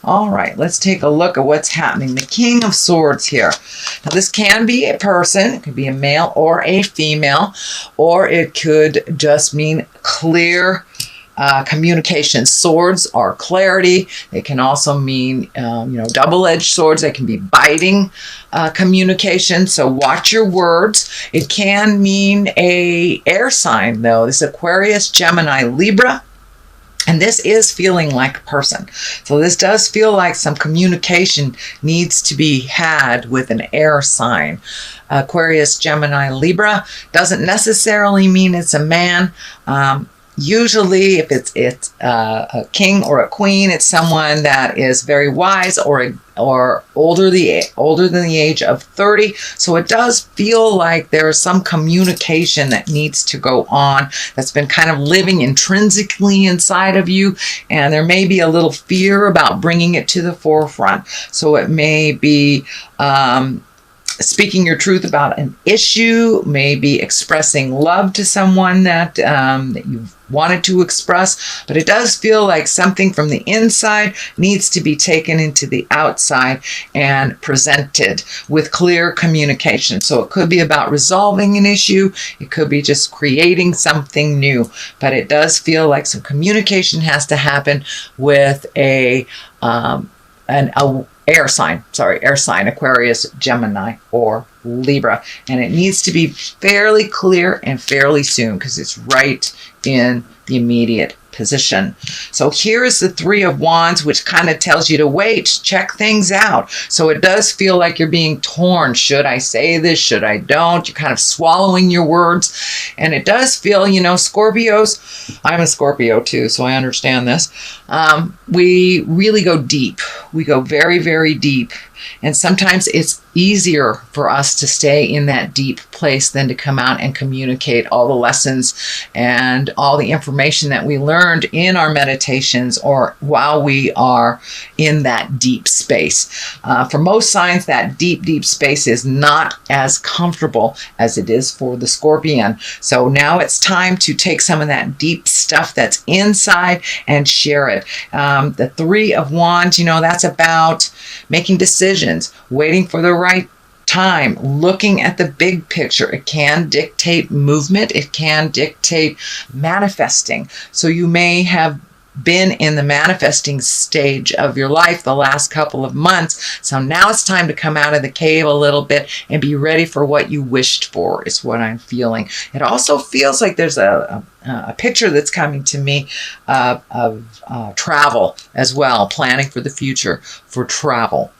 All right, let's take a look at what's happening. The King of Swords here. Now, this can be a person. It could be a male or a female, or it could just mean clear communication. Swords are clarity. They can also mean, double-edged swords. They can be biting communication. So watch your words. It can mean a air sign, though. This is Aquarius, Gemini, Libra. And this is feeling like a person. So this does feel like some communication needs to be had with an air sign. Aquarius, Gemini, Libra doesn't necessarily mean it's a man. Usually, if it's a king or a queen, it's someone that is very wise or older than the age of 30. So it does feel like there's some communication that needs to go on that's been kind of living intrinsically inside of you, and there may be a little fear about bringing it to the forefront. So it may be speaking your truth about an issue, maybe expressing love to someone that you've wanted to express, but it does feel like something from the inside needs to be taken into the outside and presented with clear communication. So it could be about resolving an issue, it could be just creating something new, but it does feel like some communication has to happen with an air sign, Aquarius, Gemini, or Libra. And it needs to be fairly clear and fairly soon because it's right in the immediate position. So here is the Three of Wands, which kind of tells you to wait, check things out. So it does feel like you're being torn. Should I say this? Should I don't? You're kind of swallowing your words. And it does feel, Scorpios, I'm a Scorpio too, so I understand this. We really go deep. We go very, very deep. And sometimes it's easier for us to stay in that deep place than to come out and communicate all the lessons and all the information that we learned in our meditations or while we are in that deep space. For most signs, that deep, deep space is not as comfortable as it is for the Scorpion. So now it's time to take some of that deep stuff that's inside and share it. The Three of Wands, that's about making decisions, waiting for the right time, looking at the big picture. It can dictate movement. It can dictate manifesting. So you may have been in the manifesting stage of your life the last couple of months. So now it's time to come out of the cave a little bit and be ready for what you wished for, is what I'm feeling. It also feels like there's a picture that's coming to me of travel as well, planning for the future for travel.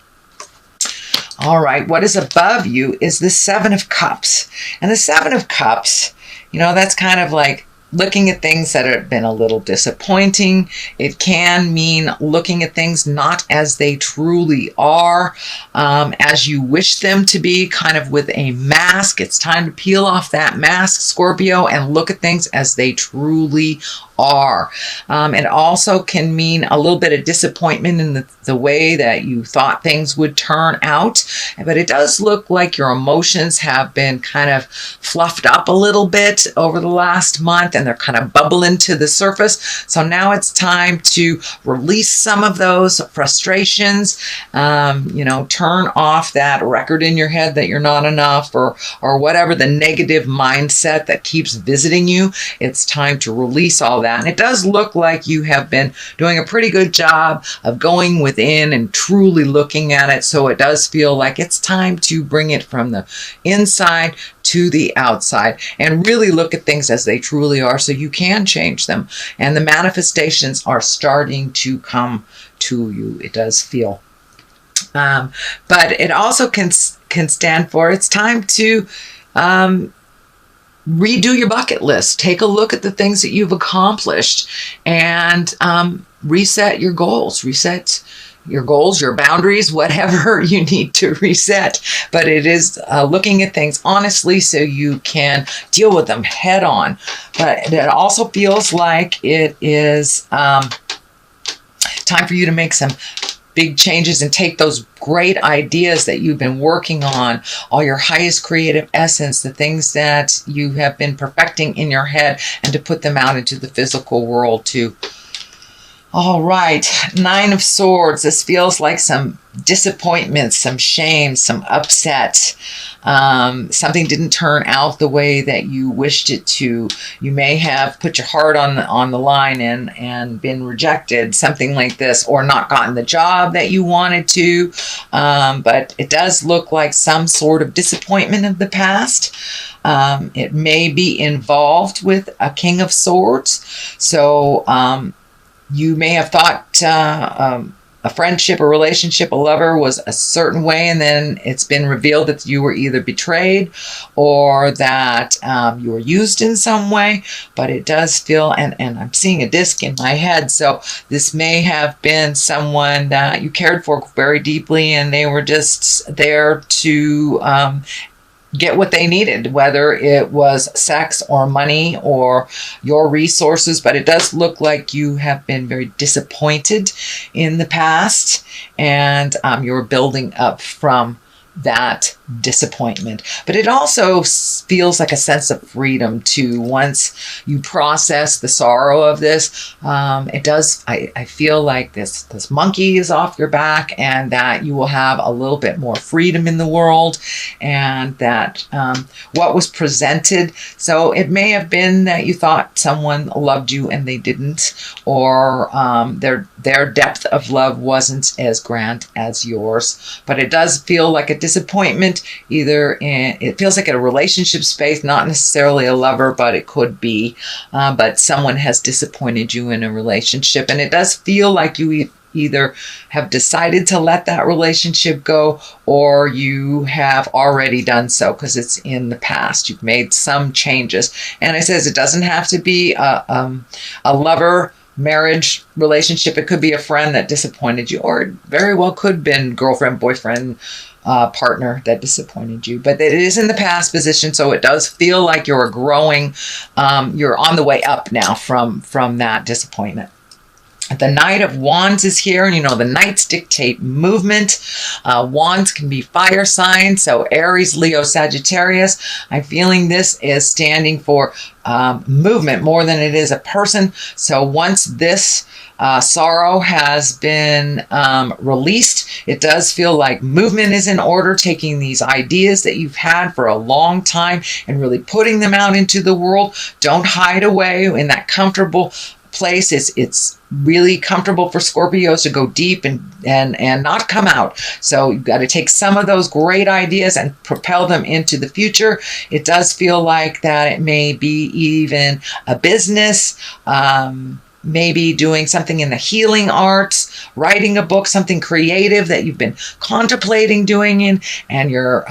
All right, what is above you is the Seven of Cups. And the Seven of Cups, that's kind of like looking at things that have been a little disappointing. It can mean looking at things not as they truly are, as you wish them to be, kind of with a mask. It's time to peel off that mask, Scorpio, and look at things as they truly are. It also can mean a little bit of disappointment in the way that you thought things would turn out. But it does look like your emotions have been kind of fluffed up a little bit over the last month, and they're kind of bubbling to the surface. So now it's time to release some of those frustrations, turn off that record in your head that you're not enough or whatever the negative mindset that keeps visiting you. It's time to release all that. And it does look like you have been doing a pretty good job of going within and truly looking at it. So it does feel like it's time to bring it from the inside to the outside and really look at things as they truly are so you can change them. And the manifestations are starting to come to you, it does feel. But it also can stand for it's time to redo your bucket list. Take a look at the things that you've accomplished and reset your goals. Reset your goals, your boundaries, whatever you need to reset. But it is looking at things honestly so you can deal with them head on. But it also feels like it is time for you to make some big changes and take those great ideas that you've been working on, all your highest creative essence, the things that you have been perfecting in your head, and to put them out into the physical world too. All right, Nine of Swords. This feels like some disappointment, some shame, some upset. Something didn't turn out the way that you wished it to. You may have put your heart on the line and been rejected, something like this, or not gotten the job that you wanted to. But it does look like some sort of disappointment of the past. It may be involved with a King of Swords. So you may have thought a friendship, a relationship, a lover was a certain way, and then it's been revealed that you were either betrayed or that you were used in some way. But it does feel, and I'm seeing a disc in my head, so this may have been someone that you cared for very deeply, and they were just there to get what they needed, whether it was sex or money or your resources. But it does look like you have been very disappointed in the past, and you're building up from that disappointment. But it also feels like a sense of freedom too. Once you process the sorrow of this, it does, I feel like this monkey is off your back, and that you will have a little bit more freedom in the world, and that what was presented, so it may have been that you thought someone loved you and they didn't, or their depth of love wasn't as grand as yours. But it does feel like a disappointment, either in, it feels like a relationship space, not necessarily a lover, but it could be, but someone has disappointed you in a relationship. And it does feel like you either have decided to let that relationship go, or you have already done so because it's in the past. You've made some changes. And it says it doesn't have to be a lover, marriage, relationship. It could be a friend that disappointed you, or it very well could have been girlfriend, boyfriend, partner that disappointed you. But it is in the past position, so it does feel like you're growing. You're on the way up now from that disappointment. The Knight of Wands is here, and you know the Knights dictate movement. Wands can be fire signs, so Aries, Leo, Sagittarius. I'm feeling this is standing for movement more than it is a person. So once this sorrow has been released, it does feel like movement is in order, taking these ideas that you've had for a long time and really putting them out into the world. Don't hide away in that comfortable place. It's really comfortable for Scorpios to go deep and not come out. So you've got to take some of those great ideas and propel them into the future. It does feel like that it may be even a business, maybe doing something in the healing arts, writing a book, something creative that you've been contemplating doing, and you're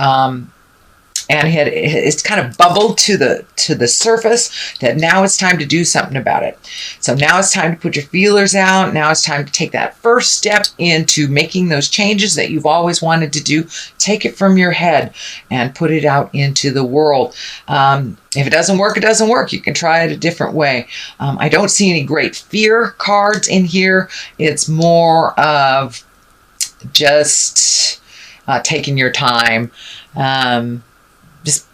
and it's kind of bubbled to the surface that now it's time to do something about it. So now it's time to put your feelers out. Now it's time to take that first step into making those changes that you've always wanted to do. Take it from your head and put it out into the world. If it doesn't work, it doesn't work. You can try it a different way. I don't see any great fear cards in here. It's more of just taking your time. Just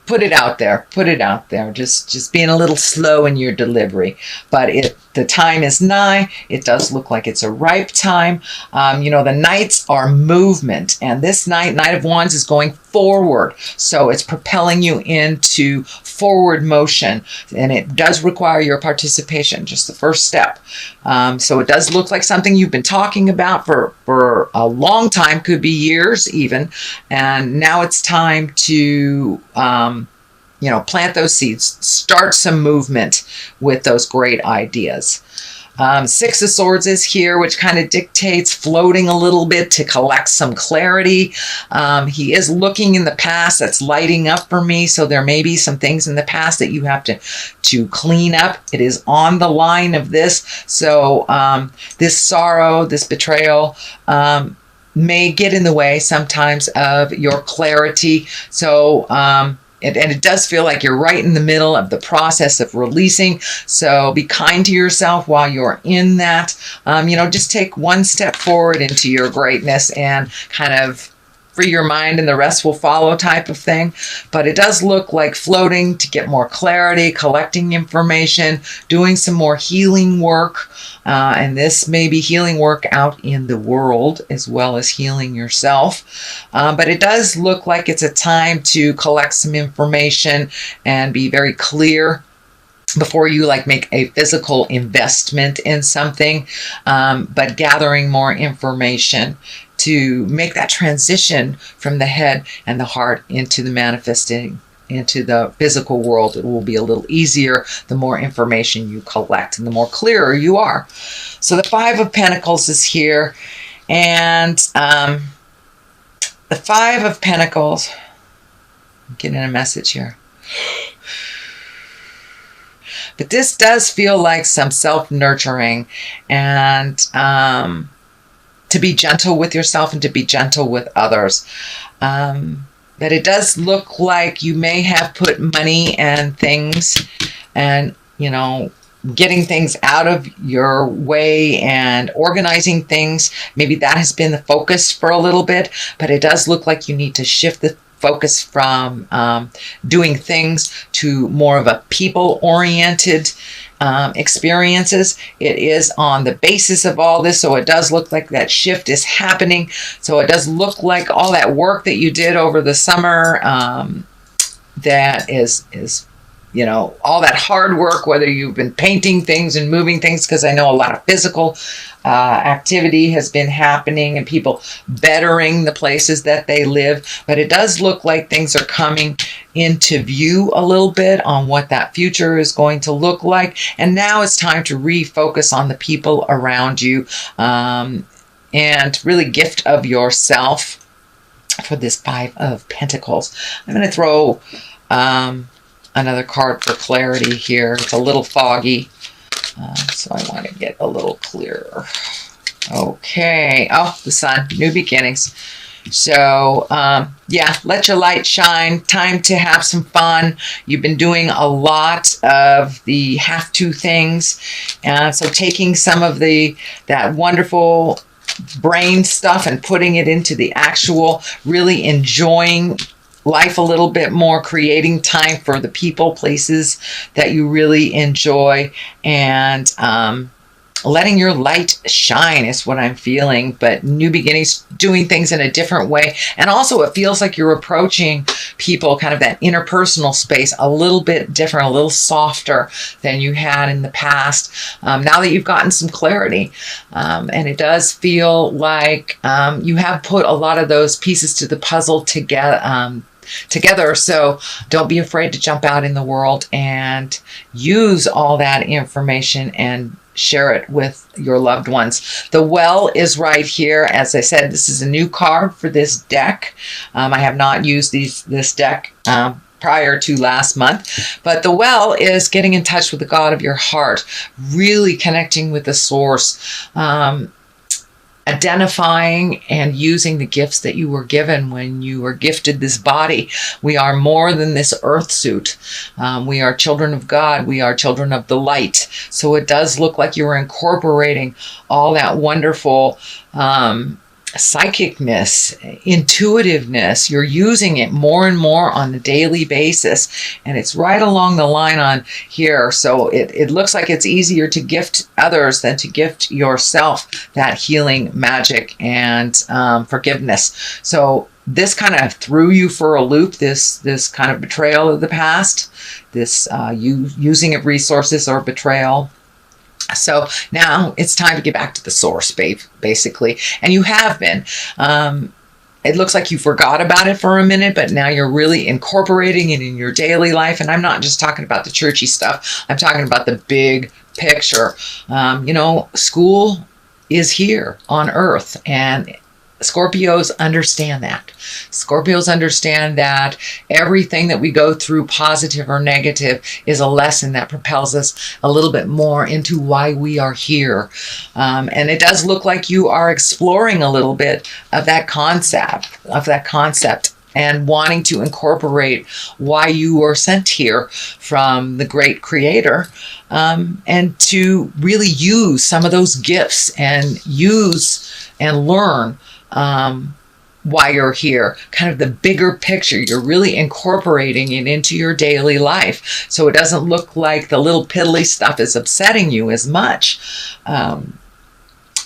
put it out there. Put it out there. Just being a little slow in your delivery. But the time is nigh. It does look like it's a ripe time. You know, the Knights are movement, and this Knight of Wands is going forward. So it's propelling you into forward motion, and it does require your participation, just the first step. So it does look like something you've been talking about for a long time, could be years even, and now it's time to you know, plant those seeds, start some movement with those great ideas. Six of Swords is here, which kind of dictates floating a little bit to collect some clarity. He is looking in the past. That's lighting up for me. So there may be some things in the past that you have to clean up. It is on the line of this. So this sorrow, this betrayal, may get in the way sometimes of your clarity. So and it does feel like you're right in the middle of the process of releasing. So be kind to yourself while you're in that. You know, just take one step forward into your greatness and kind of free your mind and the rest will follow type of thing. But it does look like floating to get more clarity, collecting information, doing some more healing work. And this may be healing work out in the world as well as healing yourself. But it does look like it's a time to collect some information and be very clear before you like make a physical investment in something, but gathering more information to make that transition from the head and the heart into the manifesting, into the physical world. It will be a little easier the more information you collect and the more clearer you are. So the Five of Pentacles is here, and the Five of Pentacles, I'm getting a message here. But this does feel like some self-nurturing and to be gentle with yourself and to be gentle with others. But it does look like you may have put money and things and, you know, getting things out of your way and organizing things. Maybe that has been the focus for a little bit, but it does look like you need to shift the focus from doing things to more of a people-oriented experiences. It is on the basis of all this, so it does look like that shift is happening. So it does look like all that work that you did over the summer, that is you know, all that hard work, whether you've been painting things and moving things, because I know a lot of physical activity has been happening and people bettering the places that they live. But it does look like things are coming into view a little bit on what that future is going to look like. And now it's time to refocus on the people around you, and really gift of yourself for this Five of Pentacles. I'm going to throw another card for clarity here. It's a little foggy, so I want to get a little clearer. Okay. Oh, the Sun. New beginnings. So, yeah, let your light shine. Time to have some fun. You've been doing a lot of the have-to things. So taking some of that wonderful brain stuff and putting it into the actual, really enjoying life a little bit more, creating time for the people, places that you really enjoy, and letting your light shine is what I'm feeling. But new beginnings, doing things in a different way. And also it feels like you're approaching people, kind of that interpersonal space, a little bit different, a little softer than you had in the past, now that you've gotten some clarity. And it does feel like you have put a lot of those pieces to the puzzle together. So don't be afraid to jump out in the world and use all that information and share it with your loved ones. The Well is right here. As I said, this is a new card for this deck. I have not used this deck prior to last month, but the Well is getting in touch with the God of your heart, really connecting with the source, identifying and using the gifts that you were given when you were gifted this body. We are more than this earth suit. We are children of God. We are children of the light. So it does look like you're incorporating all that wonderful psychicness, intuitiveness. You're using it more and more on a daily basis, and it's right along the line on here. So it looks like it's easier to gift others than to gift yourself that healing magic and forgiveness. So this kind of threw you for a loop, this kind of betrayal of the past, this you using of resources or betrayal. So now it's time to get back to the source, basically. And you have been. It looks like you forgot about it for a minute, but now you're really incorporating it in your daily life. And I'm not just talking about the churchy stuff. I'm talking about the big picture. You know, school is here on Earth, and Scorpios understand that. Scorpios understand that everything that we go through, positive or negative, is a lesson that propels us a little bit more into why we are here. And it does look like you are exploring a little bit of that concept, and wanting to incorporate why you were sent here from the great creator, and to really use some of those gifts and use and learn why you're here, kind of the bigger picture. You're really incorporating it into your daily life. So it doesn't look like the little piddly stuff is upsetting you as much.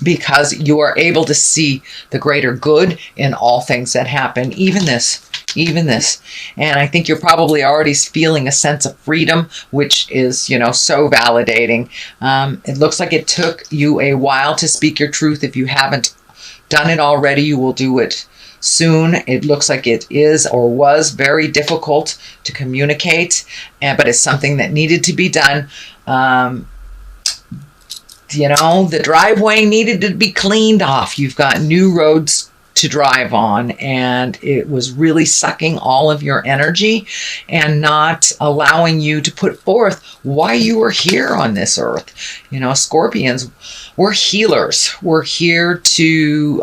Because you are able to see the greater good in all things that happen, even this. And I think you're probably already feeling a sense of freedom, which is, so validating. It looks like it took you a while to speak your truth. If you haven't done it already, you will do it soon. It looks like it is or was very difficult to communicate, but it's something that needed to be done. The driveway needed to be cleaned off. You've got new roads to drive on, and it was really sucking all of your energy and not allowing you to put forth why you were here on this earth. Scorpions, we're healers. We're here to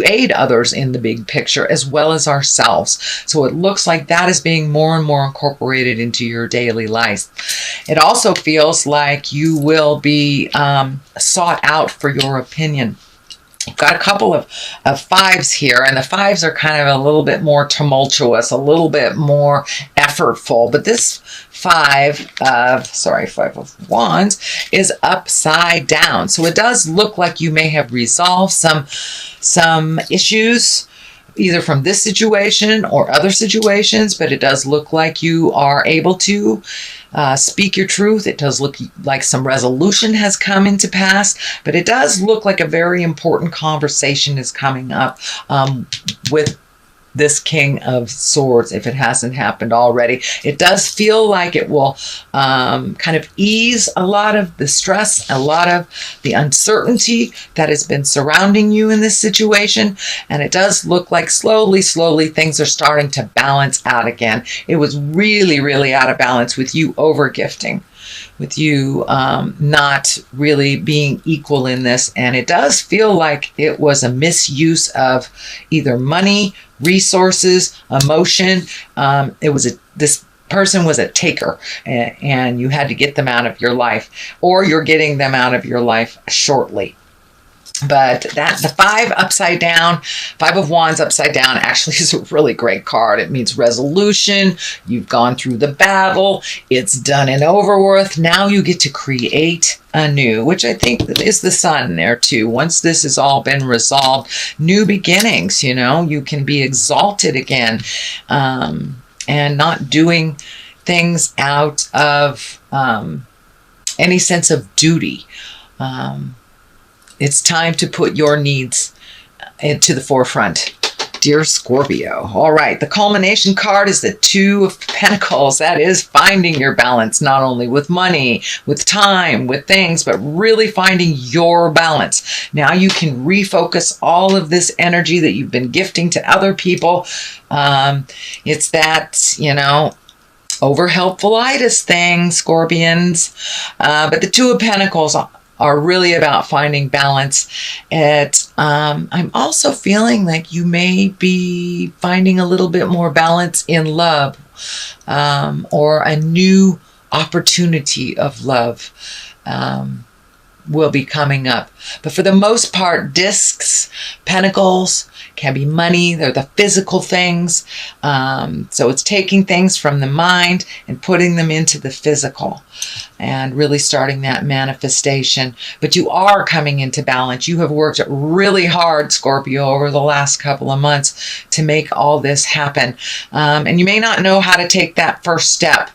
aid others in the big picture as well as ourselves. So it looks like that is being more and more incorporated into your daily life. It also feels like you will be sought out for your opinion. You've got a couple of fives here, and the fives are kind of a little bit more tumultuous, a little bit more effortful. But this five of wands is upside down. So it does look like you may have resolved some issues, either from this situation or other situations, but it does look like you are able to speak your truth. It does look like some resolution has come into pass, but it does look like a very important conversation is coming up with this King of Swords, if it hasn't happened already. It does feel like it will kind of ease a lot of the stress, a lot of the uncertainty that has been surrounding you in this situation. And it does look like slowly things are starting to balance out again. It was really, really out of balance with you over-gifting, with you not really being equal in this. And it does feel like it was a misuse of either money, resources, emotion. This person was a taker, and you had to get them out of your life, or you're getting them out of your life shortly. But the five upside down, Five of Wands upside down actually is a really great card. It means resolution. You've gone through the battle. It's done and over with. Now you get to create anew, which I think is the sun there too. Once this has all been resolved, new beginnings, you can be exalted again, and not doing things out of any sense of duty. It's time to put your needs into the forefront, dear Scorpio. All right, the culmination card is the Two of Pentacles. That is finding your balance, not only with money, with time, with things, but really finding your balance. Now you can refocus all of this energy that you've been gifting to other people. It's that, over helpfulitis thing, Scorpions. But the Two of Pentacles are really about finding balance. I'm also feeling like you may be finding a little bit more balance in love, or a new opportunity of love will be coming up. But for the most part, discs, pentacles can be money. They're the physical things. So it's taking things from the mind and putting them into the physical and really starting that manifestation. But you are coming into balance. You have worked really hard, Scorpio, over the last couple of months to make all this happen. And you may not know how to take that first step.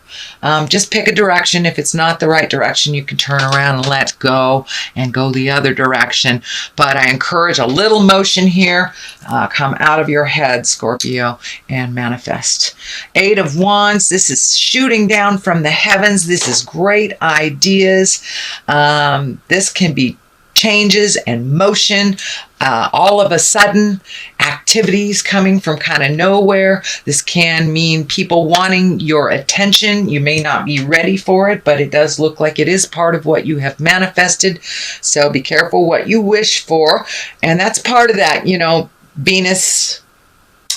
Just pick a direction. If it's not the right direction, you can turn around and let go and go the other direction. But I encourage a little motion here. Come out of your head, Scorpio, and manifest. Eight of Wands. This is shooting down from the heavens. This is great ideas. This can be changes and motion, all of a sudden, activities coming from kind of nowhere. This can mean people wanting your attention. You may not be ready for it, but it does look like it is part of what you have manifested. So be careful what you wish for. And that's part of that,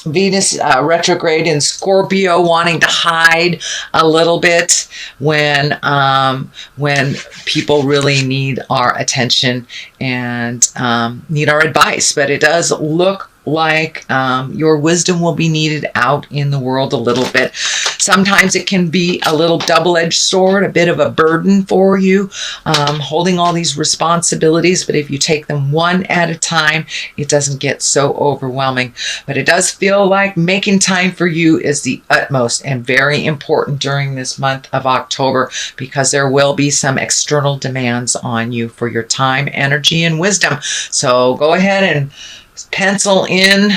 Venus retrograde in Scorpio, wanting to hide a little bit when people really need our attention and need our advice. But it does look like your wisdom will be needed out in the world a little bit. Sometimes it can be a little double-edged sword, a bit of a burden for you, holding all these responsibilities. But if you take them one at a time, it doesn't get so overwhelming. But it does feel like making time for you is the utmost and very important during this month of October, because there will be some external demands on you for your time, energy, and wisdom. So go ahead and pencil in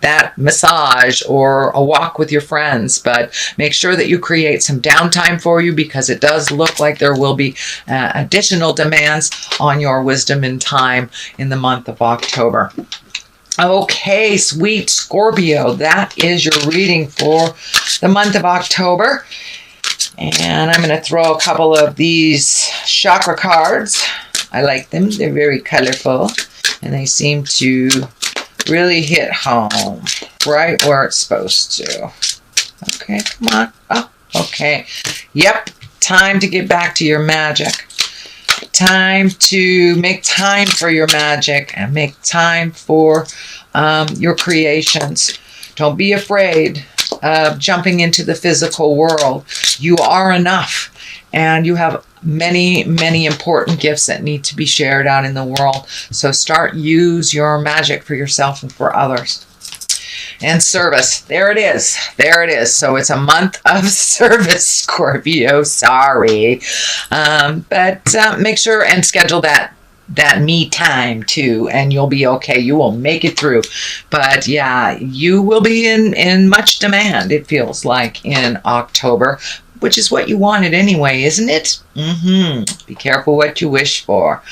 that massage or a walk with your friends, but make sure that you create some downtime for you, because it does look like there will be additional demands on your wisdom and time in the month of October. Okay, sweet Scorpio, that is your reading for the month of October. And I'm going to throw a couple of these chakra cards. I like them. They're very colorful, and they seem to really hit home right where it's supposed to. Okay, come on. Oh, okay. Yep, time to get back to your magic. Time to make time for your magic and make time for your creations. Don't be afraid of jumping into the physical world. You are enough, and you have many, many important gifts that need to be shared out in the world. So use your magic for yourself and for others. And service. There it is. There it is. So it's a month of service, Scorpio. Sorry. But make sure and schedule that me time too, and you'll be okay. You will make it through. But yeah, you will be in much demand, it feels like, in October, which is what you wanted anyway, isn't it? Be careful what you wish for.